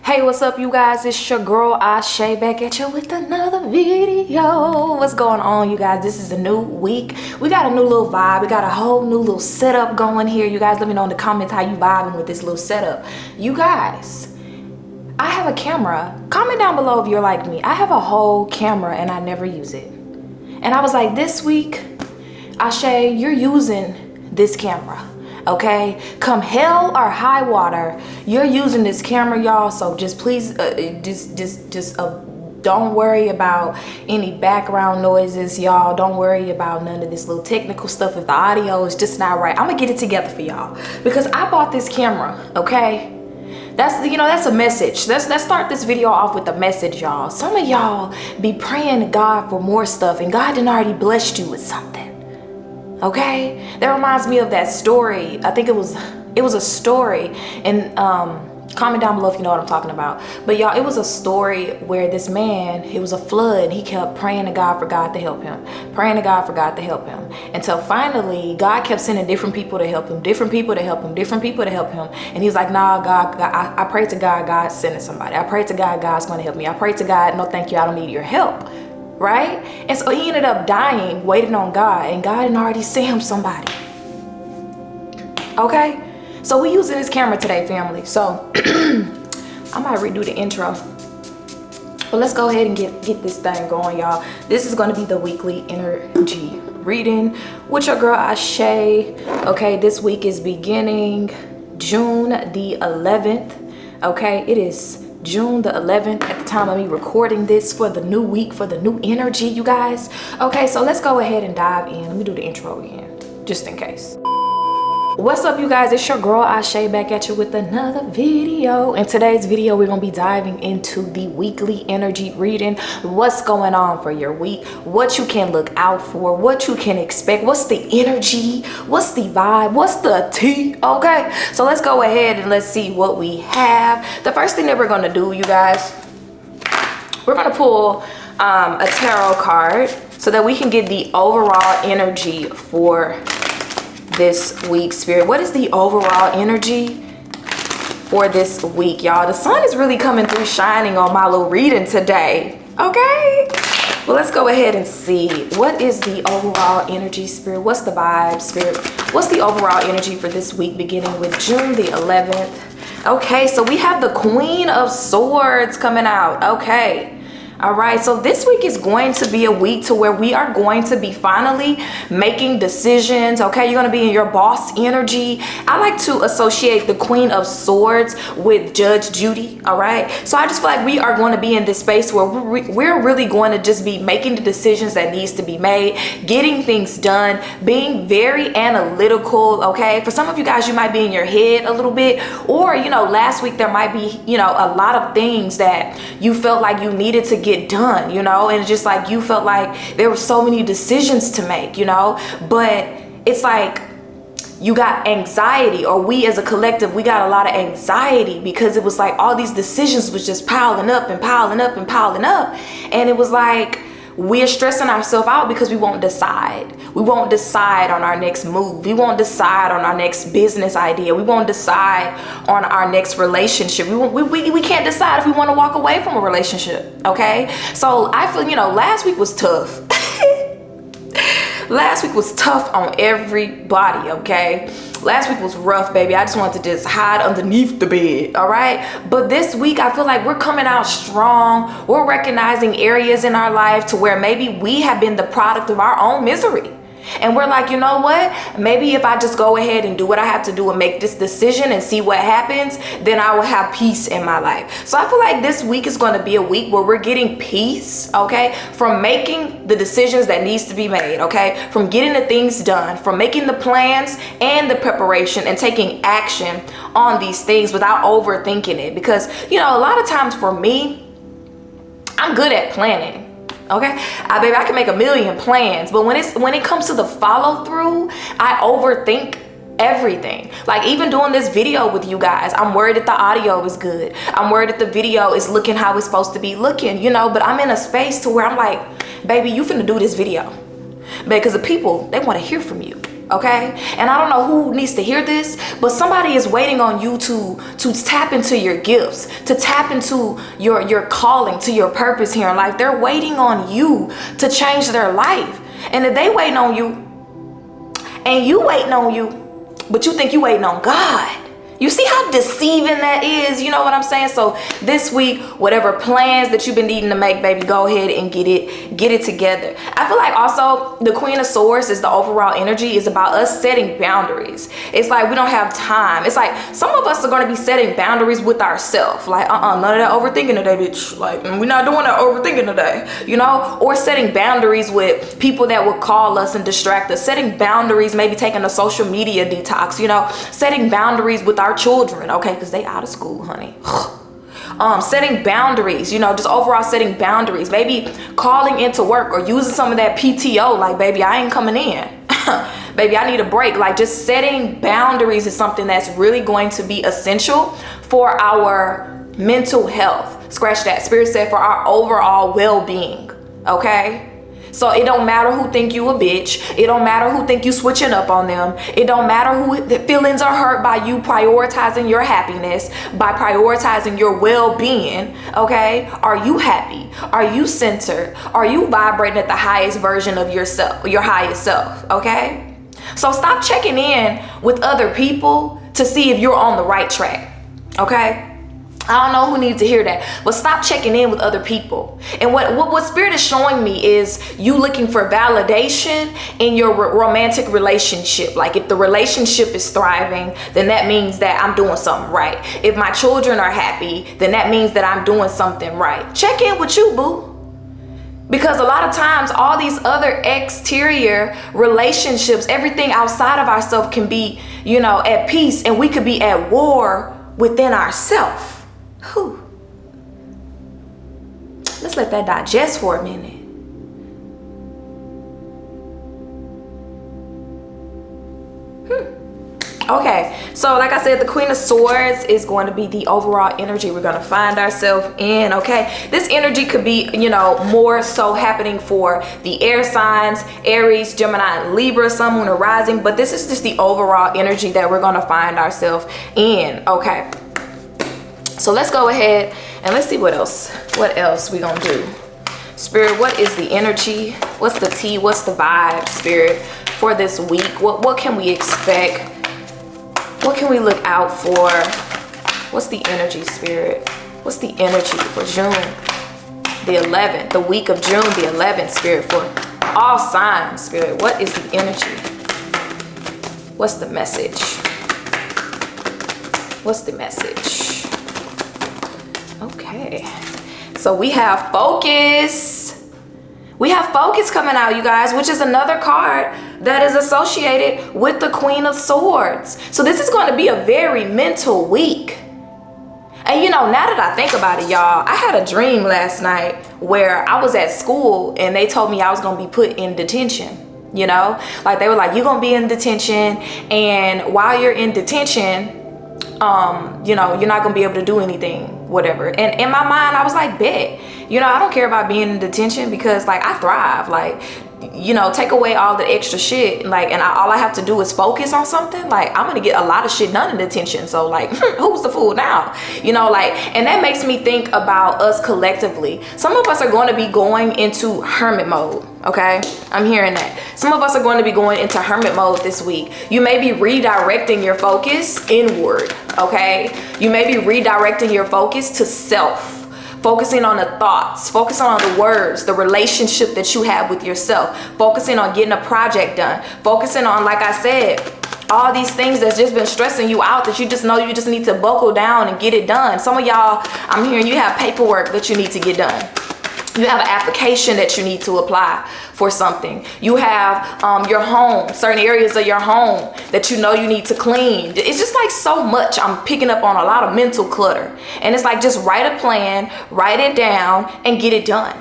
Hey, what's up, you guys? It's your girl Ashay back at you with another video. What's going on, you guys? This is a new week. We got a new little vibe. We got a whole new little setup going here. You guys let me know in the comments how you vibing with this little setup. You guys, I have a camera. Comment down below if you're like me. I have a whole camera and I never use it. And I was like, this week, Ashay, you're using this camera. Okay, come hell or high water, you're using this camera, y'all. So just please, don't worry about any background noises, y'all. Don't worry about none of this little technical stuff. If the audio is just not right, I'm gonna get it together for y'all because I bought this camera. Okay, that's a message. Let's start this video off with a message, y'all. Some of y'all be praying to God for more stuff, and God done already blessed you with something. Okay, that reminds me of that story. I think it was a story, and comment down below if you know what I'm talking about. But y'all, it was a story where this man, it was a flood, and he kept praying to God for God to help him, praying to God for God to help him, until finally God kept sending different people to help him, different people to help him, different people to help him. And he was like, nah, God, I prayed to God, God's sending somebody. I prayed to God, God's going to help me. I prayed to God, no thank you, I don't need your help. Right? And so he ended up dying, waiting on God, and God had already sent him somebody. Okay? So we using this camera today, family. So I might redo the intro. But let's go ahead and get this thing going, y'all. This is going to be the weekly energy reading with your girl Ashay. Okay, this week is beginning June the 11th. Okay, it is June the 11th at the time of me recording this for the new week, for the new energy, you guys. Okay, so let's go ahead and dive in. Let me do the intro again, just in case. What's up, you guys? It's your girl Ashay back at you with another video. In today's video, we're gonna be diving into the weekly energy reading. What's going on for your week, what you can look out for, what you can expect, what's the energy, what's the vibe, what's the tea. Okay, so let's go ahead and let's see what we have. The first thing that we're gonna do, you guys, we're gonna pull a tarot card so that we can get the overall energy for this week, spirit. What is the overall energy for this week, y'all? The sun is really coming through, shining on my little reading today. Okay, well, let's go ahead and see what is the overall energy, spirit. What's the vibe, spirit? What's the overall energy for this week beginning with June the 11th? Okay, so we have the Queen of Swords coming out. Okay, all right, so this week is going to be a week to where we are going to be finally making decisions. Okay, you're going to be in your boss energy. I like to associate the Queen of Swords with Judge Judy. All right, so I just feel like we are going to be in this space where we're really going to just be making the decisions that needs to be made, getting things done, being very analytical. Okay, for some of you guys, you might be in your head a little bit, or last week there might be a lot of things that you felt like you needed to get done, and it's just like you felt like there were so many decisions to make, but it's like you got anxiety, or we as a collective, we got a lot of anxiety because it was like all these decisions was just piling up and piling up and piling up, and it was like we're stressing ourselves out because we won't decide. We won't decide on our next move. We won't decide on our next business idea. We won't decide on our next relationship. We can't decide if we want to walk away from a relationship. Okay, so I feel last week was tough. Last week was tough on everybody. Okay, last week was rough, baby. I just wanted to just hide underneath the bed. All right, but this week I feel like we're coming out strong. We're recognizing areas in our life to where maybe we have been the product of our own misery. And we're like, you know what? Maybe if I just go ahead and do what I have to do and make this decision and see what happens, then I will have peace in my life. So I feel like this week is going to be a week where we're getting peace, okay, from making the decisions that needs to be made, okay, from getting the things done, from making the plans and the preparation and taking action on these things without overthinking it. Because, a lot of times for me, I'm good at planning. Okay, baby, I can make a million plans, but when it comes to the follow through, I overthink everything. Like even doing this video with you guys, I'm worried that the audio is good. I'm worried that the video is looking how it's supposed to be looking, but I'm in a space to where I'm like, baby, you finna do this video because the people, they want to hear from you. okay? And I don't know who needs to hear this, but somebody is waiting on you to tap into your gifts, to tap into your calling, to your purpose here in life. They're waiting on you to change their life. And if they waiting on you and you waiting on you, but you think you waiting on God, you see how deceiving that is? You know what I'm saying? So this week, whatever plans that you've been needing to make, baby, go ahead and get it together. I feel like also the Queen of Swords is the overall energy is about us setting boundaries. It's like we don't have time. It's like some of us are going to be setting boundaries with ourselves. Like, none of that overthinking today, bitch. Like, we're not doing that overthinking today, you know? Or setting boundaries with people that would call us and distract us. Setting boundaries, maybe taking a social media detox, you know? Setting boundaries with our children, okay, because they out of school, honey. Setting boundaries, you know, just overall setting boundaries. Maybe calling into work or using some of that PTO, like, baby, I ain't coming in. Baby, I need a break. Like, just setting boundaries is something that's really going to be essential for our mental health. Scratch that. Spirit said for our overall well-being, okay? So it don't matter who think you a bitch. It don't matter who think you switching up on them. It don't matter who the feelings are hurt by you prioritizing your happiness, by prioritizing your well-being, okay? Are you happy? Are you centered? Are you vibrating at the highest version of yourself, your highest self, okay? So stop checking in with other people to see if you're on the right track, okay? I don't know who needs to hear that, but stop checking in with other people. And what Spirit is showing me is you looking for validation in your romantic relationship. Like, if the relationship is thriving, then that means that I'm doing something right. If my children are happy, then that means that I'm doing something right. Check in with you, boo. Because a lot of times all these other exterior relationships, everything outside of ourselves can be, you know, at peace, and we could be at war within ourselves. Whew. Let's let that digest for a minute. Okay, so like I said, the Queen of Swords is going to be the overall energy we're going to find ourselves in, okay? This energy could be, you know, more so happening for the air signs, Aries, Gemini, and Libra, Sun, Moon, or Rising, but this is just the overall energy that we're going to find ourselves in, okay? So let's go ahead and let's see what else we gonna do. Spirit, what is the energy? What's the tea? What's the vibe, Spirit, for this week? What can we expect? What can we look out for? What's the energy, Spirit? What's the energy for June the 11th, the week of June the 11th, Spirit, for all signs, Spirit? What is the energy? What's the message? What's the message? Okay, so we have focus. We have focus coming out, you guys, which is another card that is associated with the Queen of Swords. So this is going to be a very mental week. And you know, now that I think about it, y'all, I had a dream last night where I was at school and they told me I was going to be put in detention. You know, like they were like, you're going to be in detention, and while you're in detention, you know, you're not gonna be able to do anything, whatever. And in my mind, I was like, bet, you know, I don't care about being in detention because, like, I thrive. Like, you know, take away all the extra shit, like, and all I have to do is focus on something. Like, I'm gonna get a lot of shit done in detention. So, like, who's the fool now? You know, like, and that makes me think about us collectively. Some of us are going to be going into hermit mode. Okay, I'm hearing that. Some of us are going to be going into hermit mode this week. You may be redirecting your focus inward. Okay, you may be redirecting your focus to self. Focusing on the thoughts, focusing on the words, the relationship that you have with yourself, focusing on getting a project done, focusing on, like I said, all these things that's just been stressing you out that you just know you just need to buckle down and get it done. Some of y'all, I'm hearing you have paperwork that you need to get done. You have an application that you need to apply for something. You have your home, certain areas of your home that you know you need to clean. It's just like so much. I'm picking up on a lot of mental clutter. And it's like, just write a plan, write it down, and get it done.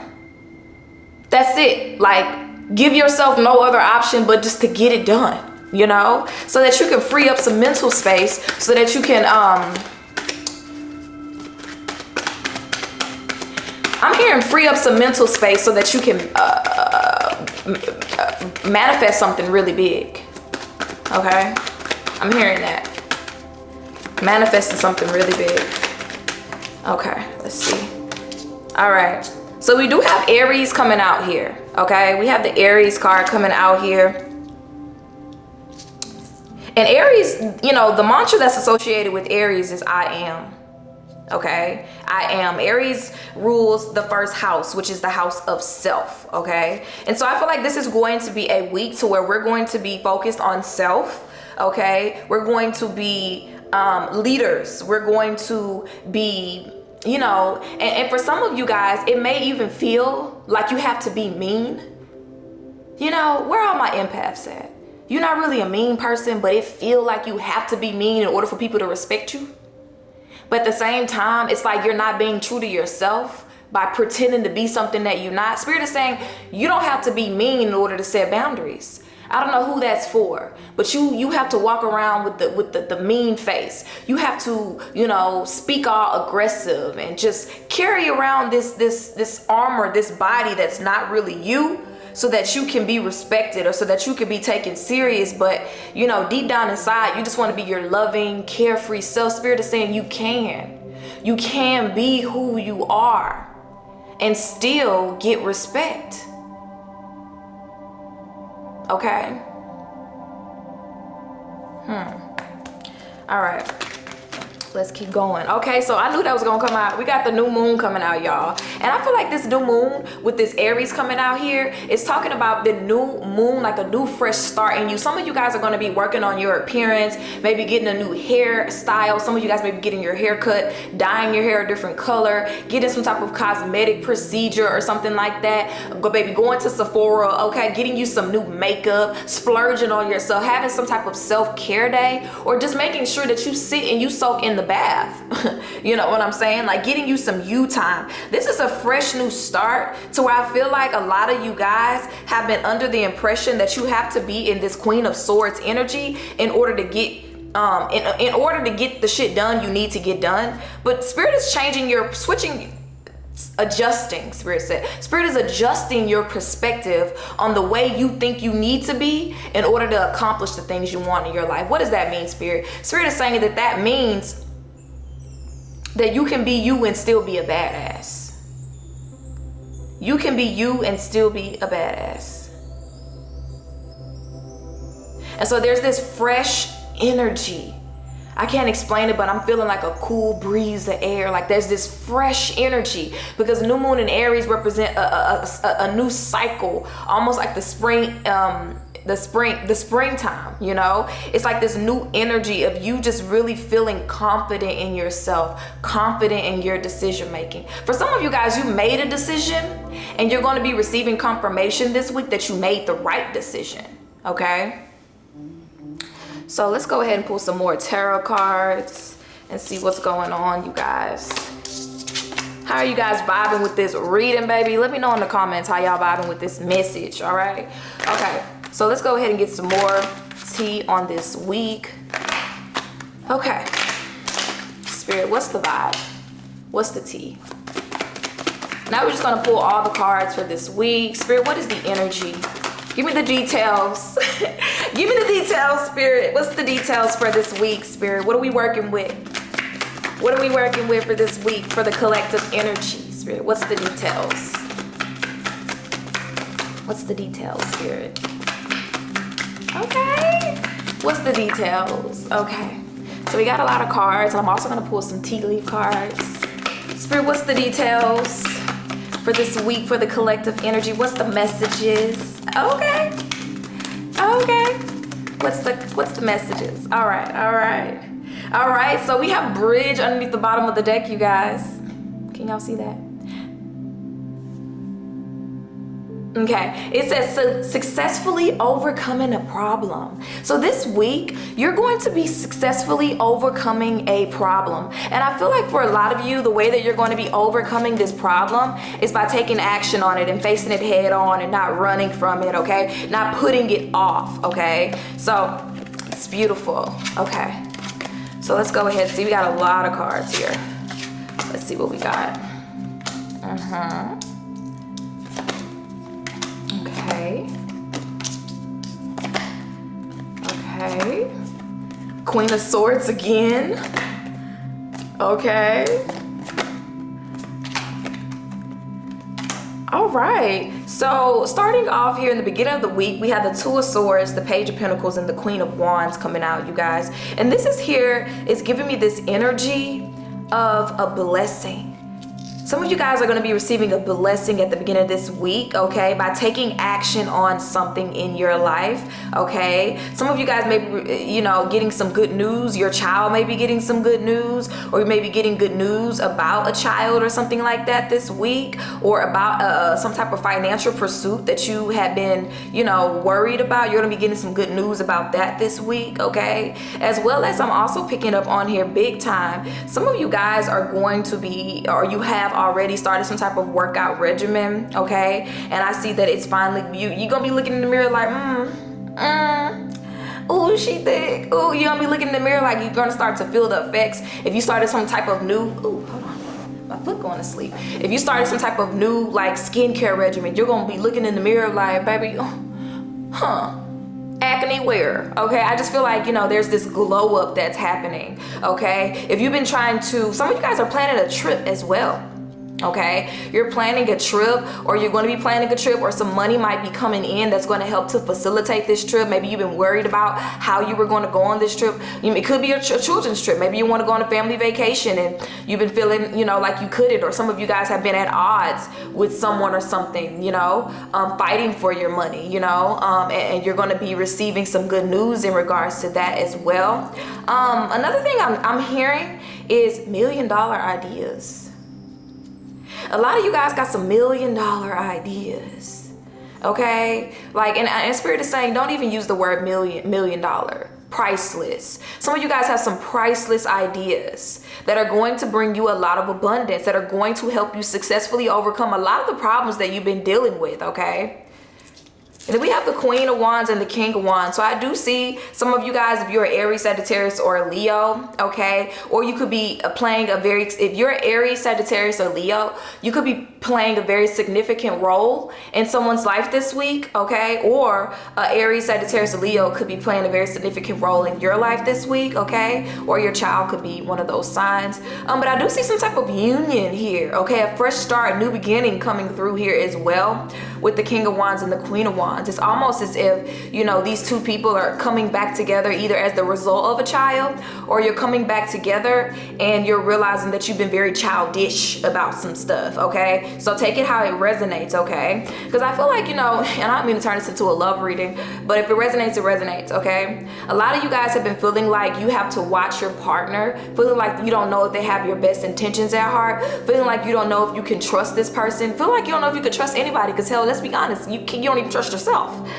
That's it. Like, give yourself no other option but just to get it done, you know? So that you can free up some mental space, so that you can, I'm hearing free up some mental space so that you can manifest something really big. Okay, I'm hearing that. Manifesting something really big. Okay, let's see. All right, so we do have Aries coming out here. Okay, we have the Aries card coming out here. And Aries, you know, the mantra that's associated with Aries is I am. Okay, I am. Aries rules the first house, which is the house of self. Okay, and so I feel like this is going to be a week to where we're going to be focused on self. Okay, we're going to be leaders. We're going to be, you know, and for some of you guys, it may even feel like you have to be mean. You know, where are my empaths at? You're not really a mean person, but it feel like you have to be mean in order for people to respect you. But at the same time, it's like you're not being true to yourself by pretending to be something that you're not. Spirit is saying you don't have to be mean in order to set boundaries. I don't know who that's for, but you have to walk around with the mean face. You have to, you know, speak all aggressive and just carry around this armor, this body that's not really you, so that you can be respected or so that you can be taken serious. But, you know, deep down inside, you just want to be your loving, carefree self. Spirit is saying you can be who you are and still get respect. Okay. All right. Let's keep going. Okay, so I knew that was gonna come out. We got the new moon coming out, y'all. And I feel like this new moon with this Aries coming out here is talking about the new moon, like a new fresh start in you. Some of you guys are gonna be working on your appearance, maybe getting a new hairstyle. Some of you guys may be getting your hair cut, dyeing your hair a different color, getting some type of cosmetic procedure or something like that. Maybe going to Sephora, okay, getting you some new makeup, splurging on yourself, having some type of self-care day, or just making sure that you sit and you soak in the bath. You know what I'm saying? Like getting you some you time. This is a fresh new start to where I feel like a lot of you guys have been under the impression that you have to be in this Queen of Swords energy in order to get in order to get the shit done you need to get done. But Spirit is changing your adjusting. Spirit is adjusting your perspective on the way you think you need to be in order to accomplish the things you want in your life. What does that mean, Spirit? Spirit is saying that means that you can be you and still be a badass. You can be you and still be a badass. And so there's this fresh energy. I can't explain it, but I'm feeling like a cool breeze of air. Like there's this fresh energy because new moon and Aries represent a new cycle, almost like the springtime, you know? It's like this new energy of you just really feeling confident in yourself, confident in your decision making. For some of you guys, you made a decision and you're going to be receiving confirmation this week that you made the right decision, okay? So let's go ahead and pull some more tarot cards and see what's going on, you guys. How are you guys vibing with this reading, baby? Let me know in the comments how y'all vibing with this message, all right? Okay, so let's go ahead and get some more tea on this week. Okay, Spirit, what's the vibe? What's the tea? Now we're just gonna pull all the cards for this week. Spirit, what is the energy? Give me the details. Give me the details, Spirit. What's the details for this week, Spirit? What are we working with? What are we working with for this week for the collective energy, Spirit? What's the details? What's the details, Spirit? Okay. What's the details? Okay. So we got a lot of cards. I'm also going to pull some tea leaf cards. Spirit, what's the details for this week for the collective energy? What's the messages? Okay. Okay. What's the messages? All right. So we have bridge underneath the bottom of the deck, you guys. Can y'all see that? Okay, it says successfully overcoming a problem. So this week, you're going to be successfully overcoming a problem. And I feel like for a lot of you, the way that you're going to be overcoming this problem is by taking action on it and facing it head on and not running from it, okay? Not putting it off, okay? So it's beautiful, okay? So let's go ahead and see. We got a lot of cards here. Let's see what we got. Okay. Okay. Queen of Swords again. Okay. All right. So starting off here in the beginning of the week, we have the Two of Swords, the Page of Pentacles, and the Queen of Wands coming out, you guys. And this is here, it's giving me this energy of a blessing. Some of you guys are going to be receiving a blessing at the beginning of this week, okay, by taking action on something in your life, okay? Some of you guys may be, you know, getting some good news. Your child may be getting some good news, or you may be getting good news about a child or something like that this week, or about some type of financial pursuit that you have been, you know, worried about. You're going to be getting some good news about that this week, okay? As well as I'm also picking up on here big time. Some of you guys are going to be, or you have already started some type of workout regimen, okay? And I see that it's finally, you're gonna be looking in the mirror like, ooh, she thick. Ooh, you're gonna be looking in the mirror like you're gonna start to feel the effects. If you started some type of new, ooh, hold on, my foot going to sleep. If you started some type of new like skincare regimen, you're gonna be looking in the mirror like, baby, acne wear, okay? I just feel like, you know, there's this glow up that's happening, okay? If you've been trying to, some of you guys are planning a trip as well. Okay, you're planning a trip, or you're going to be planning a trip, or some money might be coming in that's going to help to facilitate this trip. Maybe you've been worried about how you were going to go on this trip. It could be a children's trip. Maybe you want to go on a family vacation and you've been feeling, you know, like you couldn't, or some of you guys have been at odds with someone or something, you know, fighting for your money, you know, and you're going to be receiving some good news in regards to that as well. Another thing I'm hearing is $1 million ideas. A lot of you guys got some $1 million ideas, okay? Like, and Spirit is saying, don't even use the word million dollar. Priceless. Some of you guys have some priceless ideas that are going to bring you a lot of abundance, that are going to help you successfully overcome a lot of the problems that you've been dealing with, okay? And then we have the Queen of Wands and the King of Wands. So I do see some of you guys, if you're Aries, Sagittarius, or Leo, okay? Or you could be playing a very, if you're Aries, Sagittarius, or Leo, you could be playing a very significant role in someone's life this week, okay? Or Aries, Sagittarius, or Leo could be playing a very significant role in your life this week, okay? Or your child could be one of those signs. But I do see some type of union here, okay? A fresh start, a new beginning coming through here as well with the King of Wands and the Queen of Wands. It's almost as if, you know, these two people are coming back together either as the result of a child, or you're coming back together and you're realizing that you've been very childish about some stuff, okay? So take it how it resonates, okay? Because I feel like, you know, and I don't mean to turn this into a love reading, but if it resonates, it resonates, okay? A lot of you guys have been feeling like you have to watch your partner, feeling like you don't know if they have your best intentions at heart, feeling like you don't know if you can trust this person, feeling like you don't know if you can trust anybody, because hell, let's be honest, you don't even trust yourself.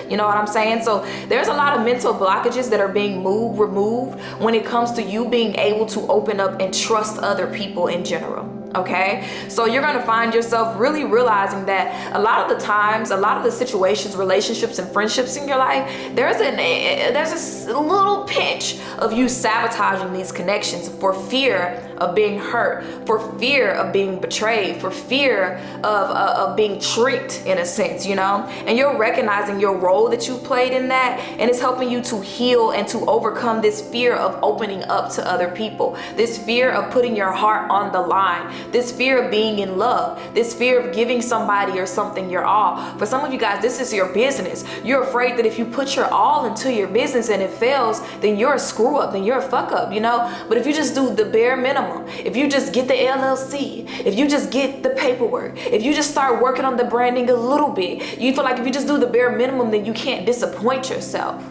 You know what I'm saying? So there's a lot of mental blockages that are being removed when it comes to you being able to open up and trust other people in general. Okay, so you're going to find yourself really realizing that a lot of the times, a lot of the situations, relationships, and friendships in your life, there's a little pinch of you sabotaging these connections for fear of being hurt, for fear of being betrayed, for fear of being tricked in a sense, you know. And you're recognizing your role that you've played in that, and it's helping you to heal and to overcome this fear of opening up to other people, this fear of putting your heart on the line, this fear of being in love, this fear of giving somebody or something your all. For some of you guys, this is your business. You're afraid that if you put your all into your business and it fails, then you're a screw up, then you're a fuck up, you know. But if you just do the bare minimum, if you just get the LLC, if you just get the paperwork, if you just start working on the branding a little bit, you feel like if you just do the bare minimum, then you can't disappoint yourself.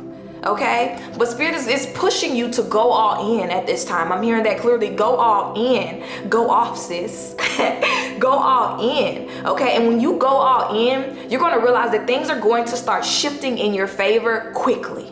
Okay, but Spirit is pushing you to go all in at this time. I'm hearing that clearly. Go all in. Go off, sis. Go all in. Okay, and when you go all in, you're going to realize that things are going to start shifting in your favor quickly.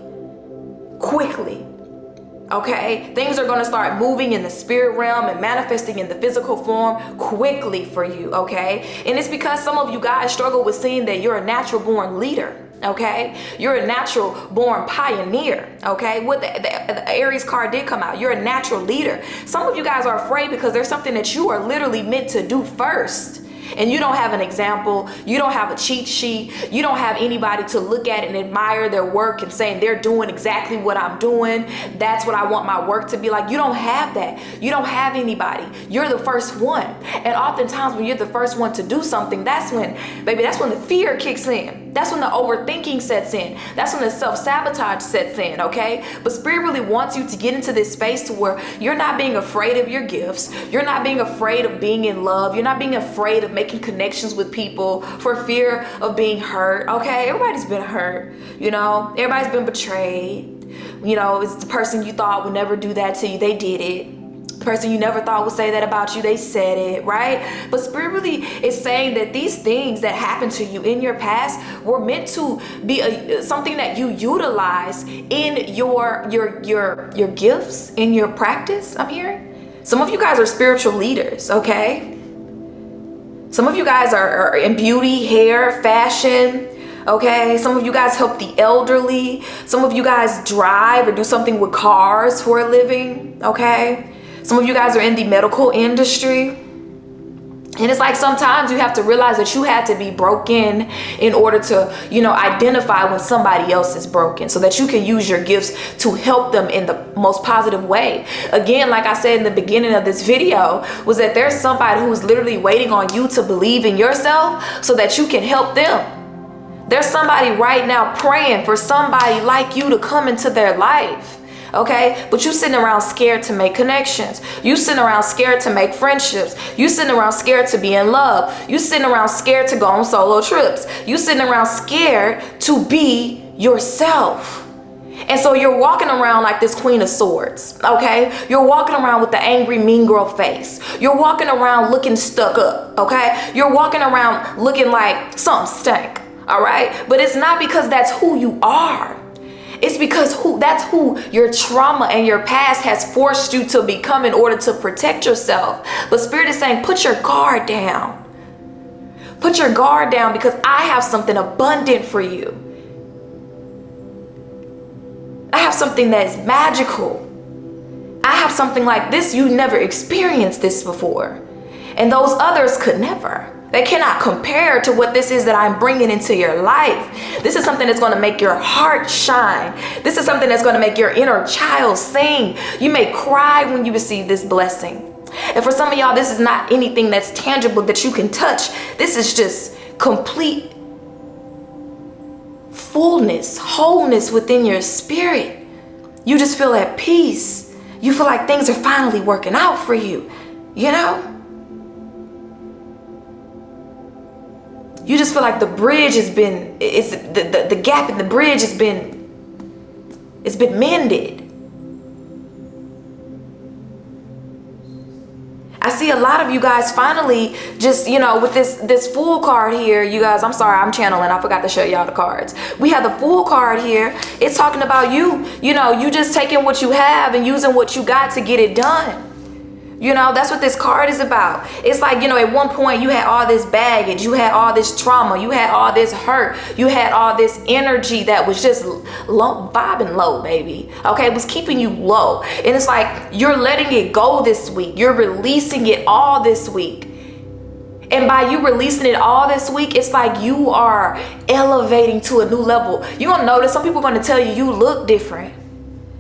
Okay, things are going to start moving in the spirit realm and manifesting in the physical form quickly for you. Okay, and it's because some of you guys struggle with seeing that you're a natural born leader. Okay, you're a natural born pioneer. Okay, what the Aries card did come out. You're a natural leader. Some of you guys are afraid because there's something that you are literally meant to do first. and you don't have an example, you don't have a cheat sheet, you don't have anybody to look at and admire their work and saying they're doing exactly what I'm doing, that's what I want my work to be like. You don't have that. You don't have anybody. You're the first one. And oftentimes when you're the first one to do something, that's when the fear kicks in. That's when the overthinking sets in. That's when the self-sabotage sets in, okay? But Spirit really wants you to get into this space to where you're not being afraid of your gifts. You're not being afraid of being in love. You're not being afraid of making connections with people for fear of being hurt, okay? Everybody's been hurt, you know? Everybody's been betrayed. You know, it's the person you thought would never do that to you, they did it. The person you never thought would say that about you, they said it, right? But Spirit really is saying that these things that happened to you in your past were meant to be something that you utilize in your gifts, in your practice, I'm hearing. Some of you guys are spiritual leaders, okay? Some of you guys are in beauty, hair, fashion, okay? Some of you guys help the elderly. Some of you guys drive or do something with cars for a living, okay? Some of you guys are in the medical industry. And it's like sometimes you have to realize that you had to be broken in order to, you know, identify when somebody else is broken so that you can use your gifts to help them in the most positive way. Again, like I said in the beginning of this video, was that there's somebody who's literally waiting on you to believe in yourself so that you can help them. There's somebody right now praying for somebody like you to come into their life. Okay, but you sitting around scared to make connections. You sitting around scared to make friendships. You sitting around scared to be in love. You sitting around scared to go on solo trips. You sitting around scared to be yourself. And so you're walking around like this Queen of Swords, okay? You're walking around with the angry mean girl face. You're walking around looking stuck up, okay? You're walking around looking like something stank, all right? But it's not because that's who you are. It's because that's who your trauma and your past has forced you to become in order to protect yourself. But Spirit is saying, put your guard down. Put your guard down because I have something abundant for you. I have something that is magical. I have something like this. You never experienced this before. And those others could never. They cannot compare to what this is that I'm bringing into your life. This is something that's going to make your heart shine. This is something that's going to make your inner child sing. You may cry when you receive this blessing. And for some of y'all, this is not anything that's tangible that you can touch. This is just complete fullness, wholeness within your spirit. You just feel at peace. You feel like things are finally working out for you, you know? You just feel like the bridge has been, the gap in the bridge has been, it's been mended. I see a lot of you guys finally just, you know, with this Fool card here, you guys, I'm sorry, I'm channeling. I forgot to show y'all the cards. We have the Fool card here. It's talking about you know, you just taking what you have and using what you got to get it done. You know, that's what this card is about. It's like, you know, at one point you had all this baggage, you had all this trauma, you had all this hurt, you had all this energy that was just low, vibing low, baby. Okay, it was keeping you low. And it's like you're letting it go this week. You're releasing it all this week. And by you releasing it all this week, it's like you are elevating to a new level. You're going to notice some people are going to tell you you look different.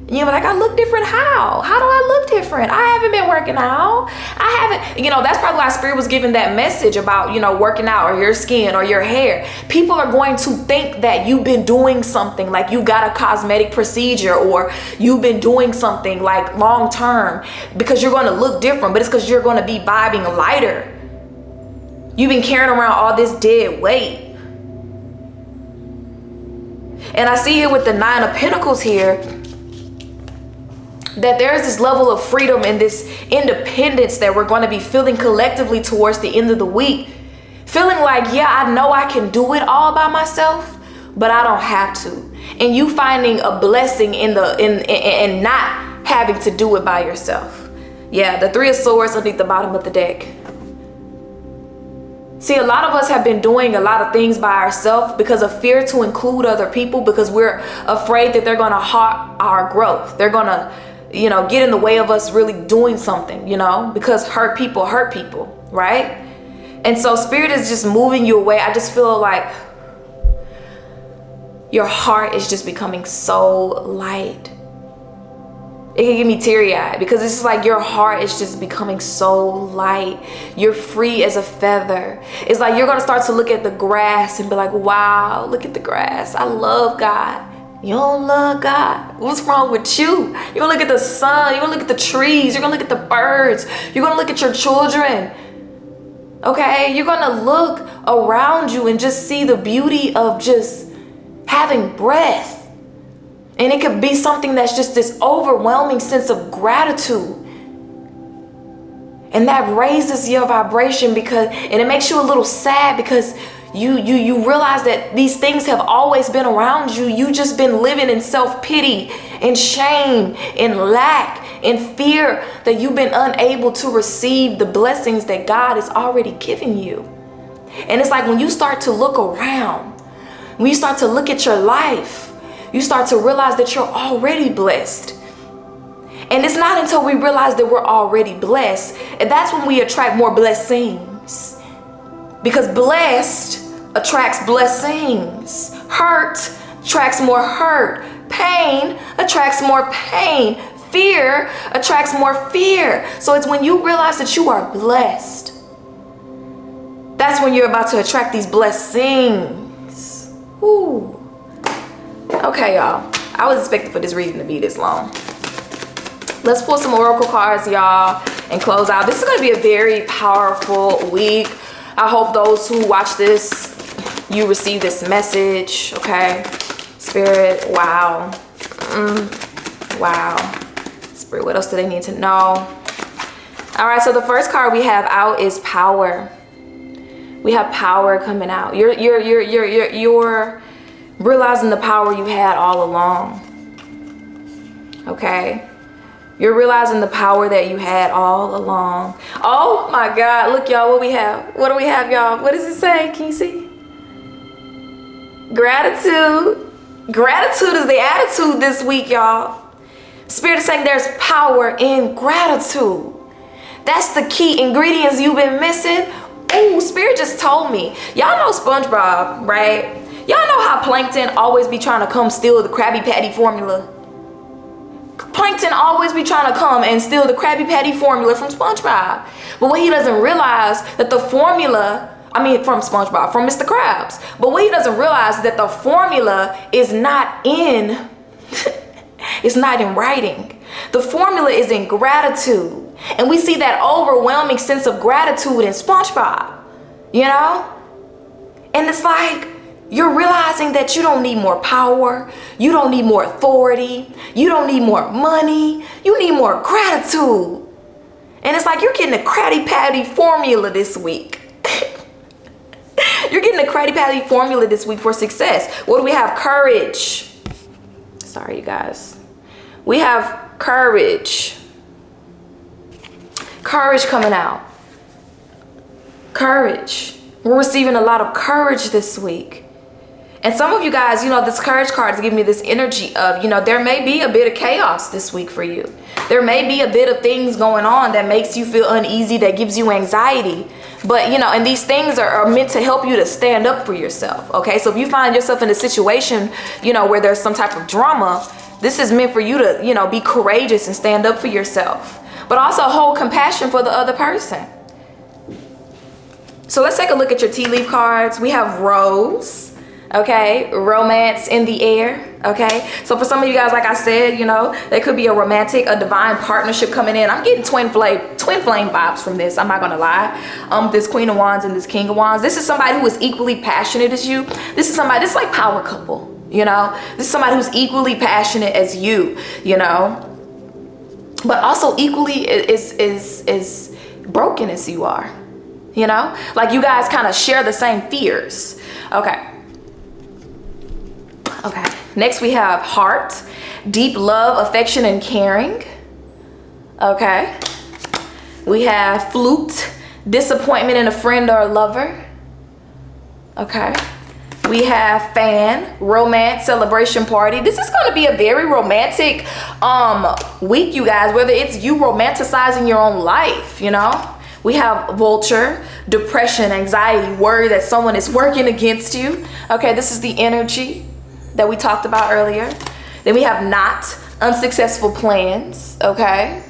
And you're like, I look different how? How do I look different? I haven't been working out. I haven't, you know, that's probably why Spirit was giving that message about, you know, working out or your skin or your hair. People are going to think that you've been doing something, like you got a cosmetic procedure or you've been doing something like long term because you're going to look different, but it's because you're going to be vibing lighter. You've been carrying around all this dead weight. And I see here with the 9 of Pentacles here, that there's this level of freedom and this independence that we're going to be feeling collectively towards the end of the week. Feeling like, yeah, I know I can do it all by myself, but I don't have to. And you finding a blessing in not having to do it by yourself. Yeah, the 3 of Swords underneath the bottom of the deck. See, a lot of us have been doing a lot of things by ourselves because of fear to include other people, because we're afraid that they're going to halt our growth. They're going to, you know, get in the way of us really doing something, you know, because hurt people, right? And so Spirit is just moving you away. I just feel like your heart is just becoming so light. It can get me teary-eyed because it's just like your heart is just becoming so light. You're free as a feather. It's like you're going to start to look at the grass and be like, wow, look at the grass. I love God. You don't love God. What's wrong with you? You're going to look at the sun. You're going to look at the trees. You're going to look at the birds. You're going to look at your children. Okay? You're going to look around you and just see the beauty of just having breath. And it could be something that's just this overwhelming sense of gratitude. And that raises your vibration and it makes you a little sad because you realize that these things have always been around you. You just been living in self-pity and shame and lack and fear that you've been unable to receive the blessings that God has already given you. And it's like when you start to look around, when you start to look at your life, you start to realize that you're already blessed. And it's not until we realize that we're already blessed, and that's when we attract more blessings. Because blessed attracts blessings. Hurt attracts more hurt. Pain attracts more pain. Fear attracts more fear. So it's when you realize that you are blessed, that's when you're about to attract these blessings. Ooh. Okay, y'all. I was expecting for this reading to be this long. Let's pull some oracle cards, y'all, and close out. This is going to be a very powerful week. I hope those who watch this, you receive this message, okay? Spirit, wow. Wow. Spirit, what else do they need to know? All right, so the first card we have out is power. We have power coming out. You're realizing the power you had all along. Okay? You're realizing the power that you had all along. Oh my God. Look, y'all, what we have. What do we have, y'all? What does it say? Can you see? Gratitude. Gratitude is the attitude this week, y'all. Spirit is saying there's power in gratitude. That's the key ingredients you've been missing. Ooh, Spirit just told me. Y'all know SpongeBob, right? Y'all know how Plankton always be trying to come steal the Krabby Patty formula? Plankton always be trying to come and steal the Krabby Patty formula from SpongeBob. But what he doesn't realize that the formula, from SpongeBob, from Mr. Krabs. But what he doesn't realize is that the formula is not in, it's not in writing. The formula is in gratitude. And we see that overwhelming sense of gratitude in SpongeBob, you know? And it's like, you're realizing that you don't need more power. You don't need more authority. You don't need more money. You need more gratitude. And it's like you're getting a Krabby Patty formula this week. You're getting a Krabby Patty formula this week for success. What do we have? Courage. Sorry, you guys. We have courage. Courage coming out. Courage. We're receiving a lot of courage this week. And some of you guys, this courage card is giving me this energy of, there may be a bit of chaos this week for you. There may be a bit of things going on that makes you feel uneasy, that gives you anxiety. But, and these things are meant to help you to stand up for yourself. Okay, so if you find yourself in a situation, where there's some type of drama, this is meant for you to, be courageous and stand up for yourself. But also hold compassion for the other person. So let's take a look at your tea leaf cards. We have Rose. Okay, romance in the air. Okay, so for some of you guys, like I said, there could be a divine partnership coming in. I'm getting twin flame vibes from this. I'm not gonna lie. This Queen of Wands and this King of Wands. This is somebody who is equally passionate as you. This is like power couple. This is somebody who's equally passionate as you. But also equally is broken as you are. Like you guys kind of share the same fears. Okay. Okay, next we have heart, deep love, affection, and caring. Okay, we have flute, disappointment in a friend or a lover. Okay, we have fan, romance, celebration party. This is going to be a very romantic week, you guys, whether it's you romanticizing your own life, We have vulture, depression, anxiety, worry that someone is working against you. Okay, this is the energy that we talked about earlier. Then we have not, unsuccessful plans, okay?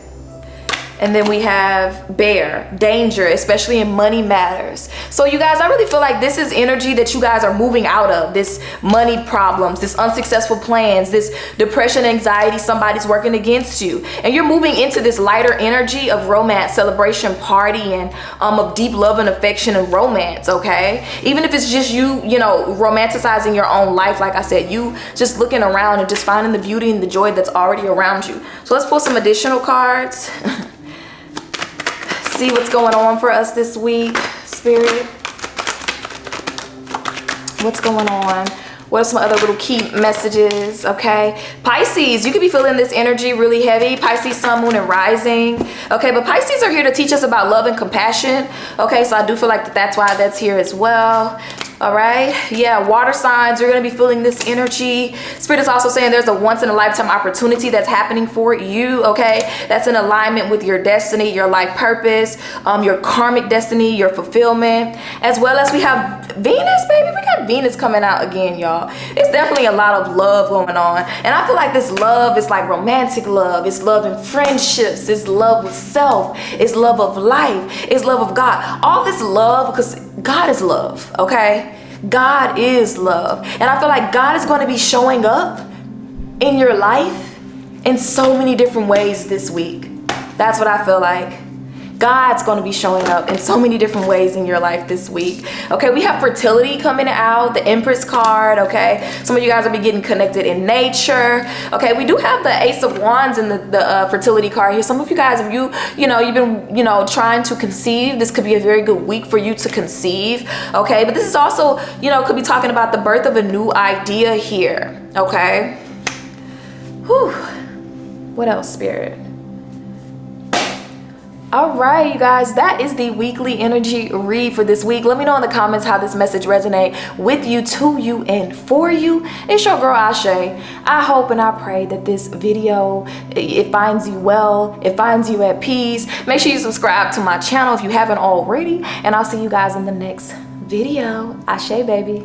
And then we have bear, danger, especially in money matters. So you guys, I really feel like this is energy that you guys are moving out of. This money problems, this unsuccessful plans, this depression, anxiety, somebody's working against you. And you're moving into this lighter energy of romance, celebration, party, and of deep love and affection and romance, okay? Even if it's just you know, romanticizing your own life, like I said, you just looking around and just finding the beauty and the joy that's already around you. So let's pull some additional cards. See what's going on for us this week, Spirit. What's going on? What are some other little key messages, okay? Pisces, you could be feeling this energy really heavy. Pisces, sun, moon, and rising. Okay, but Pisces are here to teach us about love and compassion. Okay, so I do feel like that's why that's here as well. All right, yeah, water signs, you're going to be feeling this energy. Spirit is also saying there's a once-in-a-lifetime opportunity that's happening for you, okay? That's in alignment with your destiny, your life purpose, your karmic destiny, your fulfillment, as well as we have Venus, baby. We got Venus coming out again, y'all. It's definitely a lot of love going on. And I feel like this love is like romantic love. It's love in friendships. It's love with self. It's love of life. It's love of God. All this love, because God is love, okay? God is love. And I feel like God is going to be showing up in your life in so many different ways this week. That's what I feel like. God's going to be showing up in so many different ways in your life this week. Okay, we have fertility coming out, the Empress card, okay? Some of you guys will be getting connected in nature. Okay, we do have the Ace of Wands in the fertility card here. Some of you guys, if you've been, trying to conceive, this could be a very good week for you to conceive, okay? But this is also, could be talking about the birth of a new idea here, okay? Whew. What else, Spirit? All right, you guys, that is the weekly energy read for this week. Let me know in the comments how this message resonates with you, to you, and for you. It's your girl, Ashe. I hope and I pray that this video, it finds you well, it finds you at peace. Make sure you subscribe to my channel if you haven't already, and I'll see you guys in the next video. Ashe, baby.